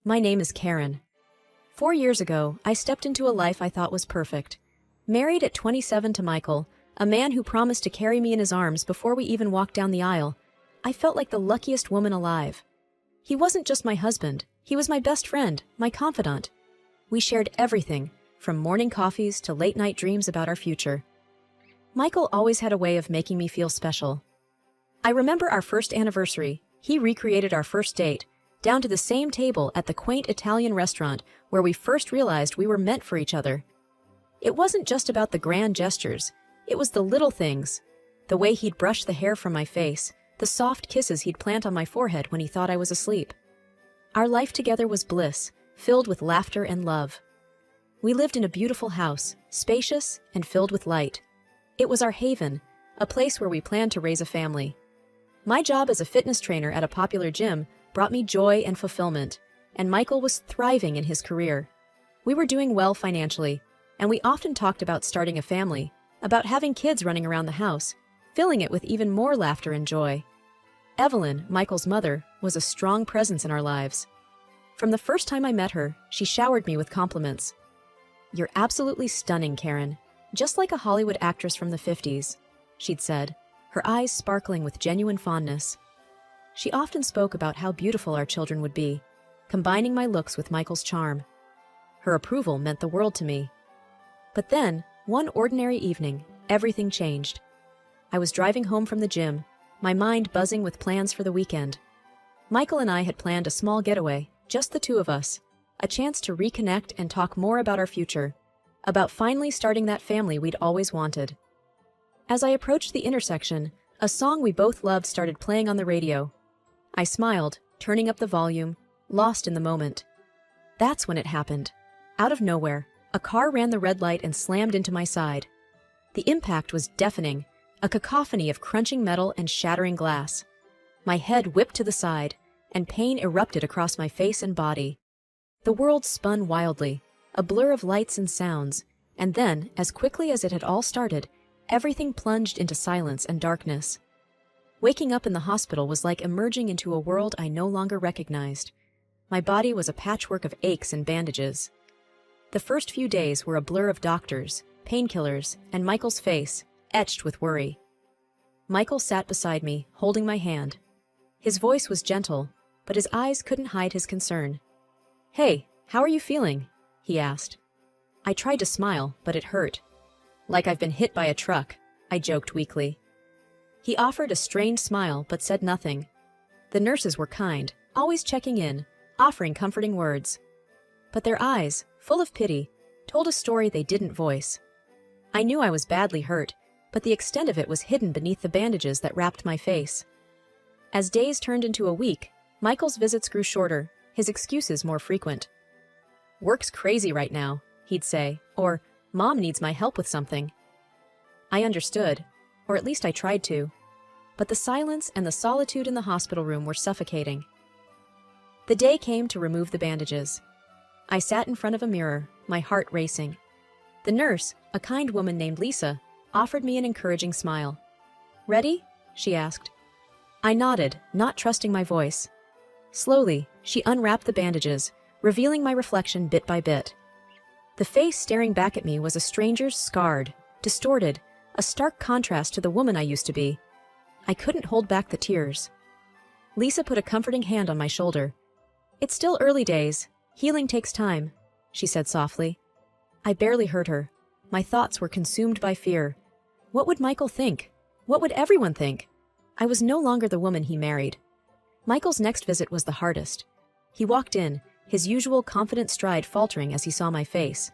My name is Karen. 4 years ago, I stepped into a life I thought was perfect. Married at 27 to Michael, a man who promised to carry me in his arms before we even walked down the aisle, I felt like the luckiest woman alive. He wasn't just my husband, he was my best friend, my confidant. We shared everything, from morning coffees to late-night dreams about our future. Michael always had a way of making me feel special. I remember our first anniversary. He recreated our first date, down to the same table at the quaint Italian restaurant where we first realized we were meant for each other. It wasn't just about the grand gestures, it was the little things. The way he'd brush the hair from my face, the soft kisses he'd plant on my forehead when he thought I was asleep. Our life together was bliss, filled with laughter and love. We lived in a beautiful house, spacious and filled with light. It was our haven, a place where we planned to raise a family. My job as a fitness trainer at a popular gym brought me joy and fulfillment, and Michael was thriving in his career. We were doing well financially, and we often talked about starting a family, about having kids running around the house, filling it with even more laughter and joy. Evelyn, Michael's mother, was a strong presence in our lives. From the first time I met her, she showered me with compliments. "You're absolutely stunning, Karen, just like a Hollywood actress from the 50s, she'd said, her eyes sparkling with genuine fondness. She often spoke about how beautiful our children would be, combining my looks with Michael's charm. Her approval meant the world to me. But then, one ordinary evening, everything changed. I was driving home from the gym, my mind buzzing with plans for the weekend. Michael and I had planned a small getaway, just the two of us, a chance to reconnect and talk more about our future, about finally starting that family we'd always wanted. As I approached the intersection, a song we both loved started playing on the radio. I smiled, turning up the volume, lost in the moment. That's when it happened. Out of nowhere, a car ran the red light and slammed into my side. The impact was deafening, a cacophony of crunching metal and shattering glass. My head whipped to the side, and pain erupted across my face and body. The world spun wildly, a blur of lights and sounds, and then, as quickly as it had all started, everything plunged into silence and darkness. Waking up in the hospital was like emerging into a world I no longer recognized. My body was a patchwork of aches and bandages. The first few days were a blur of doctors, painkillers, and Michael's face, etched with worry. Michael sat beside me, holding my hand. His voice was gentle, but his eyes couldn't hide his concern. "Hey, how are you feeling?" he asked. I tried to smile, but it hurt. "Like I've been hit by a truck," I joked weakly. He offered a strained smile but said nothing. The nurses were kind, always checking in, offering comforting words. But their eyes, full of pity, told a story they didn't voice. I knew I was badly hurt, but the extent of it was hidden beneath the bandages that wrapped my face. As days turned into a week, Michael's visits grew shorter, his excuses more frequent. "Work's crazy right now," he'd say, or "Mom needs my help with something." I understood, or at least I tried to. But the silence and the solitude in the hospital room were suffocating. The day came to remove the bandages. I sat in front of a mirror, my heart racing. The nurse, a kind woman named Lisa, offered me an encouraging smile. "Ready?" she asked. I nodded, not trusting my voice. Slowly, she unwrapped the bandages, revealing my reflection bit by bit. The face staring back at me was a stranger's, scarred, distorted, a stark contrast to the woman I used to be. I couldn't hold back the tears. Lisa put a comforting hand on my shoulder. "It's still early days. Healing takes time," she said softly. I barely heard her. My thoughts were consumed by fear. What would Michael think? What would everyone think? I was no longer the woman he married. Michael's next visit was the hardest. He walked in, his usual confident stride faltering as he saw my face.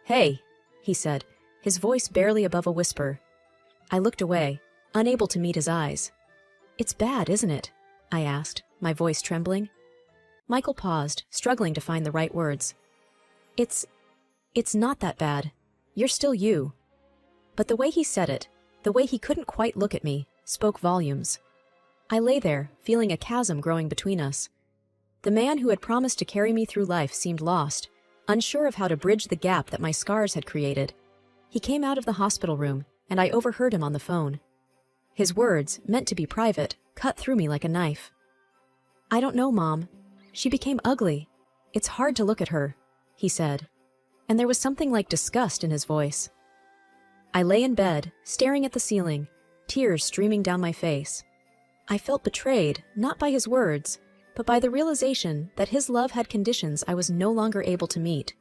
"Hey," he said, his voice barely above a whisper. I looked away, unable to meet his eyes. "It's bad, isn't it?" I asked, my voice trembling. Michael paused, struggling to find the right words. It's not that bad. You're still you." But the way he said it, the way he couldn't quite look at me, spoke volumes. I lay there, feeling a chasm growing between us. The man who had promised to carry me through life seemed lost, unsure of how to bridge the gap that my scars had created. He came out of the hospital room, and I overheard him on the phone. His words, meant to be private, cut through me like a knife. "I don't know, Mom. She became ugly. It's hard to look at her, he said, and there was something like disgust in his voice. I lay in bed, staring at the ceiling, tears streaming down my face. I felt betrayed, not by his words, but by the realization that his love had conditions I was no longer able to meet.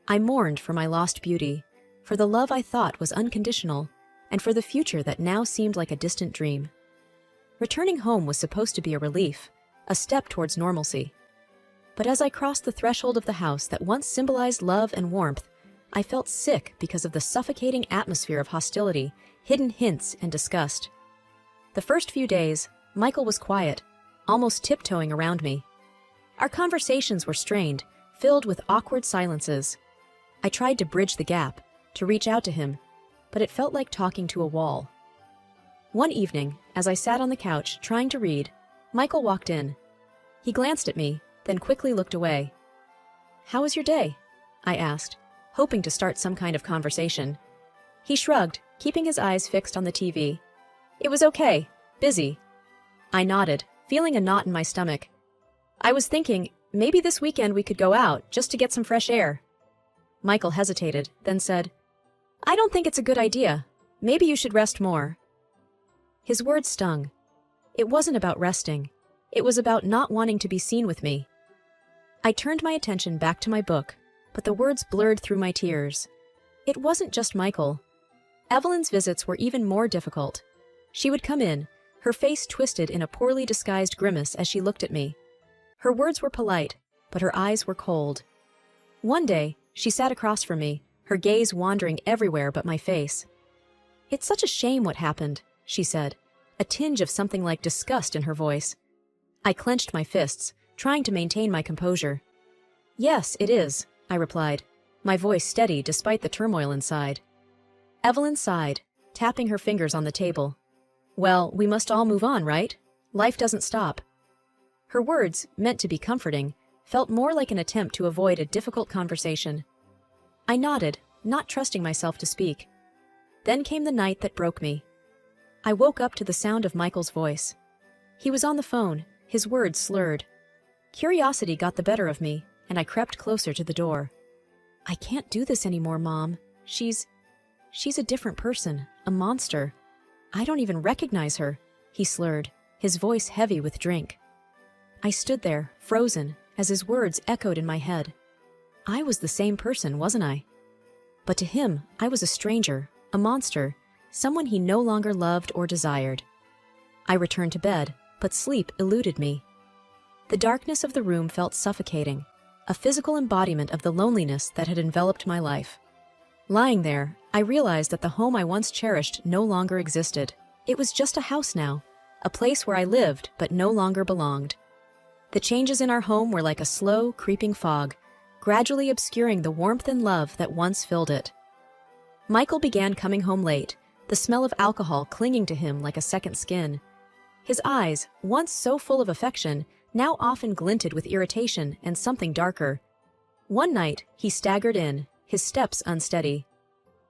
I mourned for my lost beauty, for the love I thought was unconditional, and for the future that now seemed like a distant dream. Returning home was supposed to be a relief, a step towards normalcy. But as I crossed the threshold of the house that once symbolized love and warmth, I felt sick because of the suffocating atmosphere of hostility, hidden hints, and disgust. The first few days, Michael was quiet, almost tiptoeing around me. Our conversations were strained, filled with awkward silences. I tried to bridge the gap, to reach out to him, but it felt like talking to a wall. One evening, as I sat on the couch trying to read, Michael walked in. He glanced at me, then quickly looked away. "How was your day?" I asked, hoping to start some kind of conversation. He shrugged, keeping his eyes fixed on the TV. "It was okay. Busy." I nodded, feeling a knot in my stomach. "I was thinking, maybe this weekend we could go out, just to get some fresh air." Michael hesitated, then said, "I don't think it's a good idea. Maybe you should rest more." His words stung. It wasn't about resting. It was about not wanting to be seen with me. I turned my attention back to my book, but the words blurred through my tears. It wasn't just Michael. Evelyn's visits were even more difficult. She would come in, her face twisted in a poorly disguised grimace as she looked at me. Her words were polite, but her eyes were cold. One day, she sat across from me, her gaze wandering everywhere but my face. "It's such a shame what happened," she said, a tinge of something like disgust in her voice. I clenched my fists, trying to maintain my composure. "Yes, it is," I replied, my voice steady despite the turmoil inside. Evelyn sighed, tapping her fingers on the table. "Well, we must all move on, right? Life doesn't stop." Her words, meant to be comforting, felt more like an attempt to avoid a difficult conversation. I nodded, not trusting myself to speak. Then came the night that broke me. I woke up to the sound of Michael's voice. He was on the phone, his words slurred. Curiosity got the better of me, and I crept closer to the door. "I can't do this anymore, Mom. She's a different person, a monster. I don't even recognize her," he slurred, his voice heavy with drink. I stood there, frozen, as his words echoed in my head. I was the same person, wasn't I? But to him, I was a stranger, a monster, someone he no longer loved or desired. I returned to bed, but sleep eluded me. The darkness of the room felt suffocating, a physical embodiment of the loneliness that had enveloped my life. Lying there, I realized that the home I once cherished no longer existed. It was just a house now, a place where I lived but no longer belonged. The changes in our home were like a slow, creeping fog, gradually obscuring the warmth and love that once filled it. Michael began coming home late, the smell of alcohol clinging to him like a second skin. His eyes, once so full of affection, now often glinted with irritation and something darker. One night, he staggered in, his steps unsteady.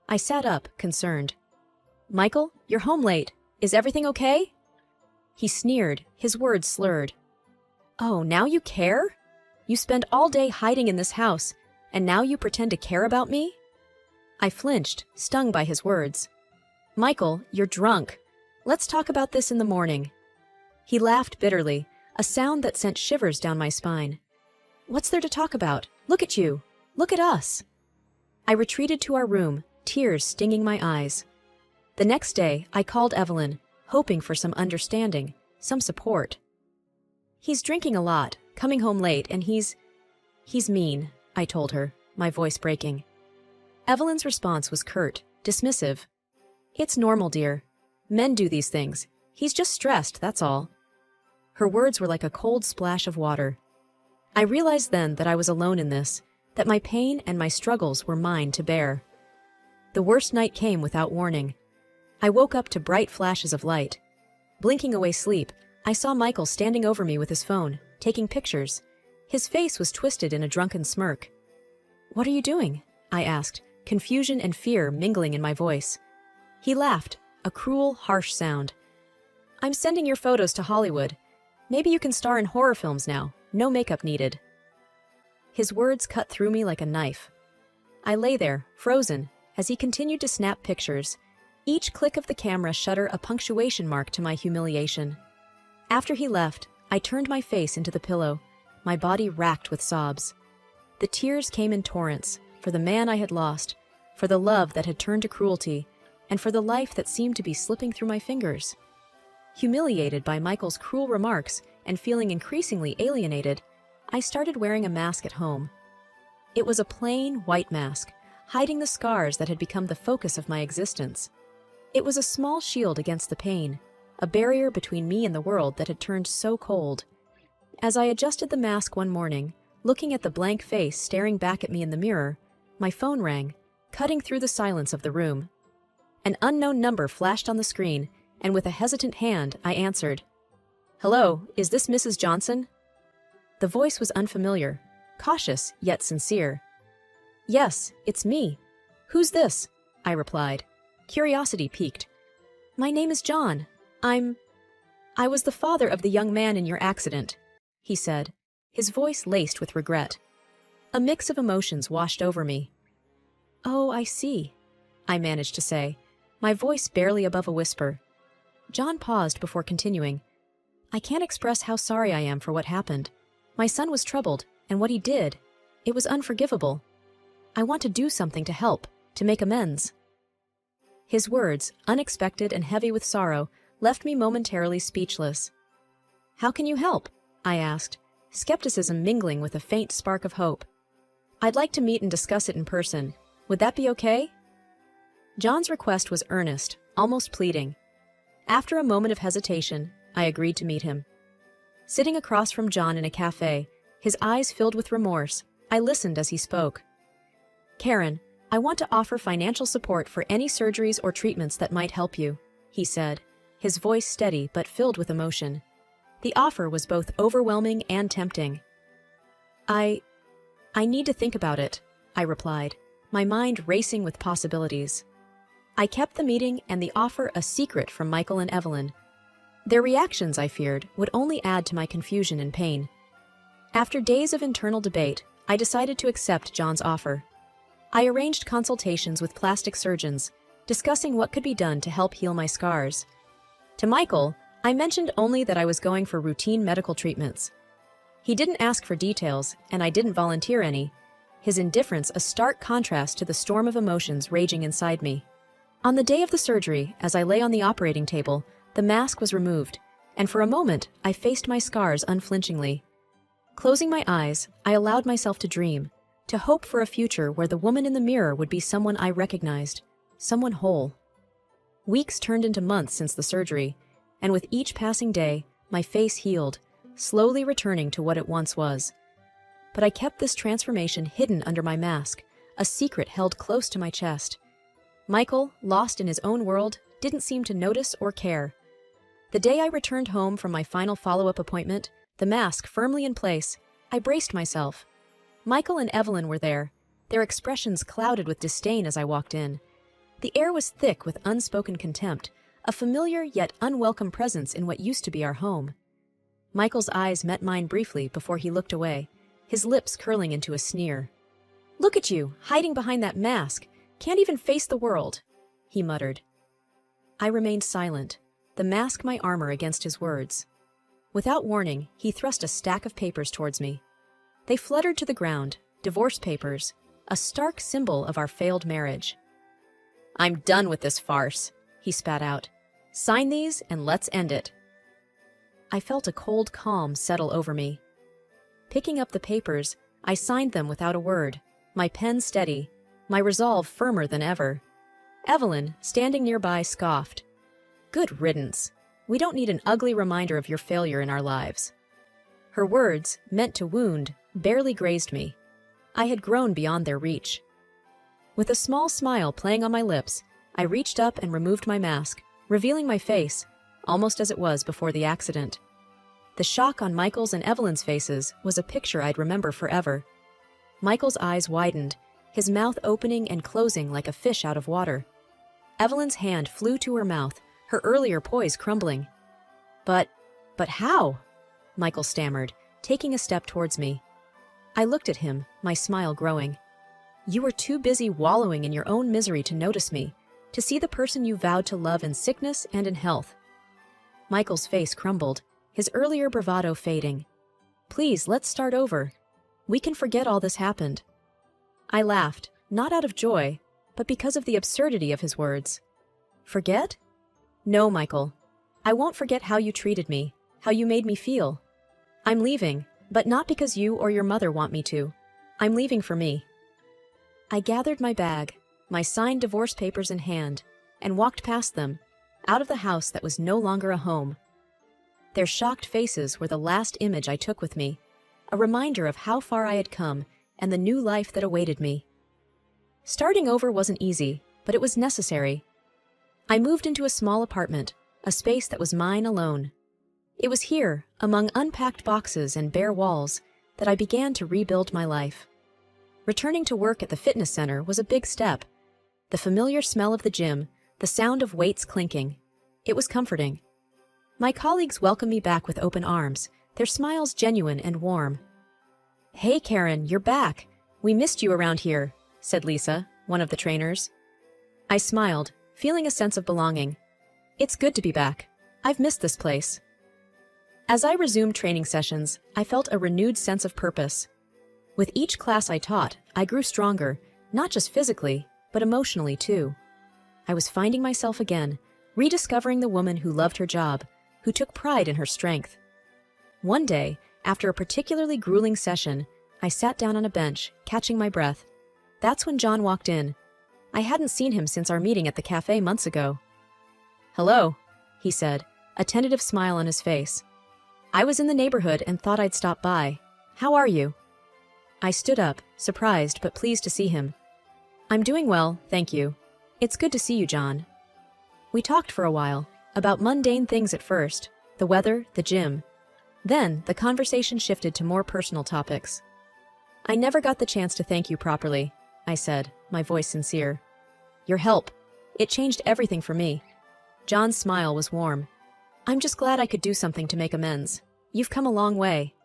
I sat up, concerned. "Michael, you're home late. Is everything okay?" He sneered, his words slurred. "Oh, now you care? You spend all day hiding in this house, and now you pretend to care about me?" I flinched, stung by his words. "Michael, you're drunk. Let's talk about this in the morning." He laughed bitterly, a sound that sent shivers down my spine. "What's there to talk about? Look at you. Look at us." I retreated to our room, tears stinging my eyes. The next day, I called Evelyn, hoping for some understanding, some support. "He's drinking a lot, coming home late, and he's mean," I told her, my voice breaking. Evelyn's response was curt, dismissive. "It's normal, dear. Men do these things. He's just stressed, that's all." Her words were like a cold splash of water. I realized then that I was alone in this, that my pain and my struggles were mine to bear. The worst night came without warning. I woke up to bright flashes of light. Blinking away sleep, I saw Michael standing over me with his phone, taking pictures. His face was twisted in a drunken smirk. "What are you doing?" I asked, confusion and fear mingling in my voice. He laughed, a cruel, harsh sound. "I'm sending your photos to Hollywood. Maybe you can star in horror films now, no makeup needed." His words cut through me like a knife. I lay there, frozen, as he continued to snap pictures, each click of the camera shutter a punctuation mark to my humiliation. After he left, I turned my face into the pillow, my body racked with sobs. The tears came in torrents, for the man I had lost, for the love that had turned to cruelty, and for the life that seemed to be slipping through my fingers. Humiliated by Michael's cruel remarks and feeling increasingly alienated, I started wearing a mask at home. It was a plain, white mask, hiding the scars that had become the focus of my existence. It was a small shield against the pain, a barrier between me and the world that had turned so cold. As I adjusted the mask one morning, looking at the blank face staring back at me in the mirror, my phone rang, cutting through the silence of the room. An unknown number flashed on the screen, and with a hesitant hand, I answered. "Hello, is this Mrs. Johnson?" The voice was unfamiliar, cautious yet sincere. "Yes, it's me. Who's this?" I replied, curiosity piqued. "My name is John. I was the father of the young man in your accident," he said, his voice laced with regret. A mix of emotions washed over me. "Oh, I see," I managed to say, my voice barely above a whisper. John paused before continuing. "I can't express how sorry I am for what happened. My son was troubled, and what he did, it was unforgivable. I want to do something to help, to make amends." His words, unexpected and heavy with sorrow, left me momentarily speechless. "How can you help?" I asked, skepticism mingling with a faint spark of hope. "I'd like to meet and discuss it in person. Would that be okay?" John's request was earnest, almost pleading. After a moment of hesitation, I agreed to meet him. Sitting across from John in a cafe, his eyes filled with remorse, I listened as he spoke. "Karen, I want to offer financial support for any surgeries or treatments that might help you," he said, his voice steady but filled with emotion. The offer was both overwhelming and tempting. I need to think about it," I replied, my mind racing with possibilities. I kept the meeting and the offer a secret from Michael and Evelyn. Their reactions, I feared, would only add to my confusion and pain. After days of internal debate, I decided to accept John's offer. I arranged consultations with plastic surgeons, discussing what could be done to help heal my scars. To Michael, I mentioned only that I was going for routine medical treatments. He didn't ask for details, and I didn't volunteer any, his indifference a stark contrast to the storm of emotions raging inside me. On the day of the surgery, as I lay on the operating table, the mask was removed, and for a moment I faced my scars unflinchingly. Closing my eyes, I allowed myself to dream, to hope for a future where the woman in the mirror would be someone I recognized, someone whole. Weeks turned into months since the surgery, and with each passing day, my face healed, slowly returning to what it once was. But I kept this transformation hidden under my mask, a secret held close to my chest. Michael, lost in his own world, didn't seem to notice or care. The day I returned home from my final follow-up appointment, the mask firmly in place, I braced myself. Michael and Evelyn were there, their expressions clouded with disdain as I walked in. The air was thick with unspoken contempt, a familiar yet unwelcome presence in what used to be our home. Michael's eyes met mine briefly before he looked away, his lips curling into a sneer. "Look at you, hiding behind that mask. Can't even face the world," he muttered. I remained silent, the mask my armor against his words. Without warning, he thrust a stack of papers towards me. They fluttered to the ground, divorce papers, a stark symbol of our failed marriage. "I'm done with this farce," he spat out. "Sign these and let's end it." I felt a cold calm settle over me. Picking up the papers, I signed them without a word, my pen steady, my resolve firmer than ever. Evelyn, standing nearby, scoffed. "Good riddance. We don't need an ugly reminder of your failure in our lives." Her words, meant to wound, barely grazed me. I had grown beyond their reach. With a small smile playing on my lips, I reached up and removed my mask, revealing my face, almost as it was before the accident. The shock on Michael's and Evelyn's faces was a picture I'd remember forever. Michael's eyes widened, his mouth opening and closing like a fish out of water. Evelyn's hand flew to her mouth, her earlier poise crumbling. But how?" Michael stammered, taking a step towards me. I looked at him, my smile growing. You were too busy wallowing in your own misery to notice me, to see the person you vowed to love in sickness and in health. Michael's face crumbled, his earlier bravado fading. Please, let's start over. We can forget all this happened. I laughed, not out of joy, but because of the absurdity of his words. Forget? No, Michael. I won't forget how you treated me, how you made me feel. I'm leaving, but not because you or your mother want me to. I'm leaving for me. I gathered my bag, my signed divorce papers in hand, and walked past them, out of the house that was no longer a home. Their shocked faces were the last image I took with me, a reminder of how far I had come and the new life that awaited me. Starting over wasn't easy, but it was necessary. I moved into a small apartment, a space that was mine alone. It was here, among unpacked boxes and bare walls, that I began to rebuild my life. Returning to work at the fitness center was a big step. The familiar smell of the gym, the sound of weights clinking. It was comforting. My colleagues welcomed me back with open arms, their smiles genuine and warm. Hey Karen, you're back. We missed you around here, said Lisa, one of the trainers. I smiled, feeling a sense of belonging. It's good to be back. I've missed this place. As I resumed training sessions, I felt a renewed sense of purpose. With each class I taught, I grew stronger, not just physically, but emotionally too. I was finding myself again, rediscovering the woman who loved her job, who took pride in her strength. One day, after a particularly grueling session, I sat down on a bench, catching my breath. That's when John walked in. I hadn't seen him since our meeting at the cafe months ago. Hello, he said, a tentative smile on his face. I was in the neighborhood and thought I'd stop by. How are you? I stood up, surprised but pleased to see him. I'm doing well, thank you. It's good to see you, John. We talked for a while, about mundane things at first, the weather, the gym. Then, the conversation shifted to more personal topics. I never got the chance to thank you properly, I said, my voice sincere. Your help. It changed everything for me. John's smile was warm. I'm just glad I could do something to make amends. You've come a long way.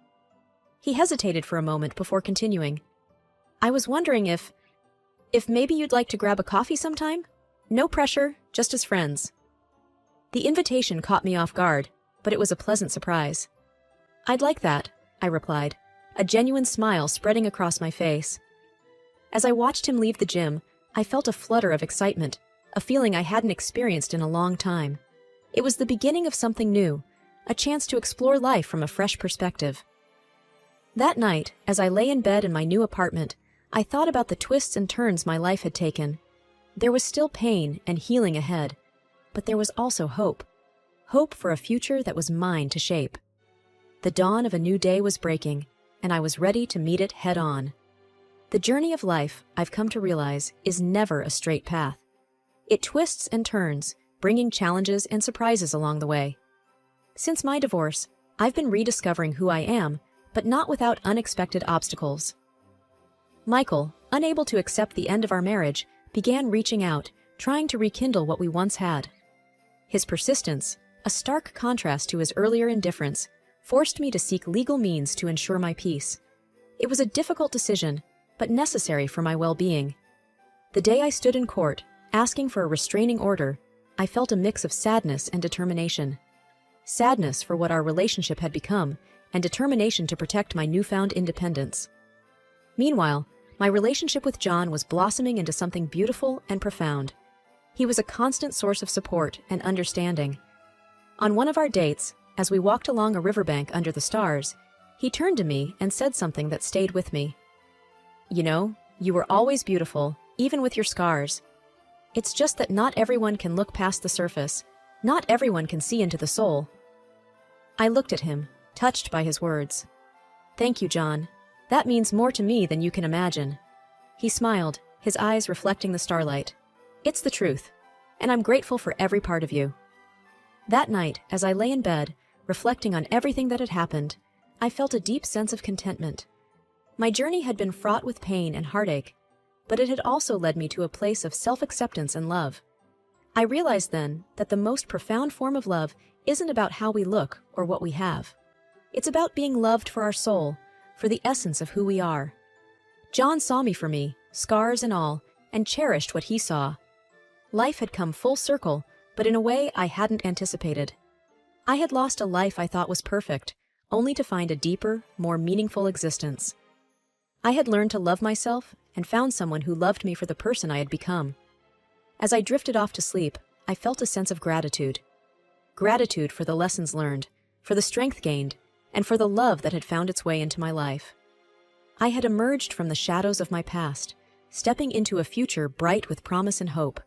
He hesitated for a moment before continuing. I was wondering if maybe you'd like to grab a coffee sometime? No pressure, just as friends. The invitation caught me off guard, but it was a pleasant surprise. I'd like that, I replied, a genuine smile spreading across my face. As I watched him leave the gym, I felt a flutter of excitement, a feeling I hadn't experienced in a long time. It was the beginning of something new, a chance to explore life from a fresh perspective. That night, as I lay in bed in my new apartment, I thought about the twists and turns my life had taken. There was still pain and healing ahead, but there was also hope. Hope for a future that was mine to shape. The dawn of a new day was breaking, and I was ready to meet it head-on. The journey of life, I've come to realize, is never a straight path. It twists and turns, bringing challenges and surprises along the way. Since my divorce, I've been rediscovering who I am, but not without unexpected obstacles. Michael, unable to accept the end of our marriage, began reaching out, trying to rekindle what we once had. His persistence, a stark contrast to his earlier indifference, forced me to seek legal means to ensure my peace. It was a difficult decision, but necessary for my well-being. The day I stood in court, asking for a restraining order, I felt a mix of sadness and determination. Sadness for what our relationship had become, and determination to protect my newfound independence. Meanwhile, my relationship with John was blossoming into something beautiful and profound. He was a constant source of support and understanding. On one of our dates, as we walked along a riverbank under the stars, he turned to me and said something that stayed with me. You know, you were always beautiful, even with your scars. It's just that not everyone can look past the surface. Not everyone can see into the soul. I looked at him, touched by his words. Thank you, John. That means more to me than you can imagine. He smiled, his eyes reflecting the starlight. It's the truth, and I'm grateful for every part of you. That night, as I lay in bed, reflecting on everything that had happened, I felt a deep sense of contentment. My journey had been fraught with pain and heartache, but it had also led me to a place of self-acceptance and love. I realized then that the most profound form of love isn't about how we look or what we have. It's about being loved for our soul, for the essence of who we are. John saw me for me, scars and all, and cherished what he saw. Life had come full circle, but in a way I hadn't anticipated. I had lost a life I thought was perfect, only to find a deeper, more meaningful existence. I had learned to love myself and found someone who loved me for the person I had become. As I drifted off to sleep, I felt a sense of gratitude. Gratitude for the lessons learned, for the strength gained, and for the love that had found its way into my life. I had emerged from the shadows of my past, stepping into a future bright with promise and hope.